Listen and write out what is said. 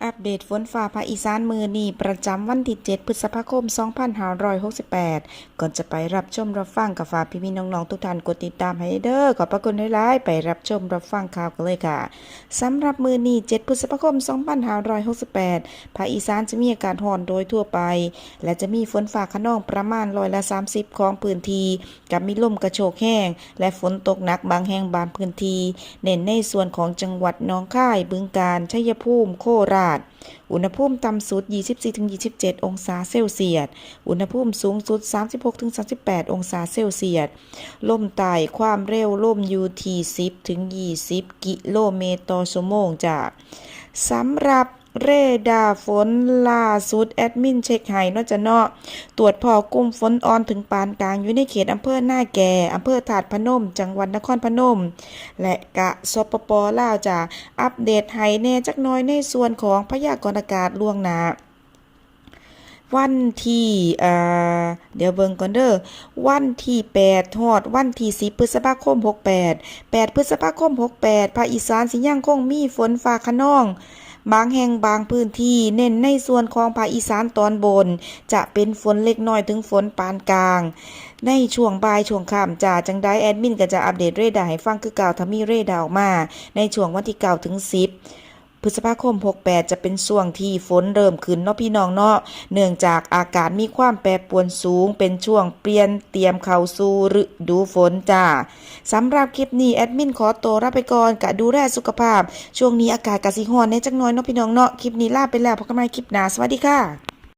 อัปเดตฝนฟ้าภาคอีสานมือนี้ประจำวันที่7พฤษภาคม2568ก่อนจะไปรับชมรับฟังกับฝากพี่น้องๆทุกท่านกดติดตามให้เด้อขอบพระคุณหลายๆไปรับชมรับฟังข่าวกันเลยค่ะสำหรับมือนี้7พฤษภาคม2568ภาคอีสานจะมีอากาศร้อนโดยทั่วไปและจะมีฝนฟ้าคะนองประมาณ30%ของพื้นที่กับมีลมกระโชกแห้งและฝนตกหนักบางแห่งบางพื้นที่เน้นในส่วนของจังหวัดหนองคายบึงกาฬชัยภูมิโคราชอุณหภูมิต่ำสุด 24-27 องศาเซลเซียส อุณหภูมิสูงสุด 36-38 องศาเซลเซียส ลมใต้ความเร็วลมอยู่ที่ 10-20 กิโลเมตรต่อชั่วโมงจ้ะสำหรับเรดาร์ฝนล่าสุดแอดมินเช็คให้เนาะจ้ะเนาะตรวจพบกลุ่มฝนอ่อนถึงปานกลางอยู่ในเขตอำเภอหน้าแก่อำเภอถาดพนมจังหวัดนครพนมและกะสปป.ลาวจ้ะอัปเดตให้แน่จักหน่อยในส่วนของพยากรณ์อากาศล่วงหน้าวันที่เดี๋ยวเบิ่งก่อนเด้อวันที่8ฮอดวันที่10พฤษภาคม68 8พฤษภาคม68ภาคอีสานสิยังคงมีฝนฟ้าคะนองบางแห่งบางพื้นที่เน้นในส่วนของภาคอีสานตอนบนจะเป็นฝนเล็กน้อยถึงฝนปานกลางในช่วงบ่ายช่วงค่ำจ้าจังได้แอดมินก็จะอัปเดตเรดาร์ให้ฟังคือเก่าถ้ามีเรดาร์ออกมาในช่วงวันที่9ถึง10พฤษภาคม68จะเป็นช่วงที่ฝนเริ่มขึ้นเนาะพี่น้องเนาะเนื่องจากอากาศมีความแปรปรวนสูงเป็นช่วงเปลี่ยนเตรียมเข้าสู่ฤดูฝนจ้าสำหรับคลิปนี้แอดมินขอตัวลาไปก่อนกะดูแลสุขภาพช่วงนี้อากาศกะสิร้อนแน่จักหน่อยเนาะพี่น้องเนาะคลิปนี้ลาไปแล้วพบกันใหม่คลิปหน้าสวัสดีค่ะ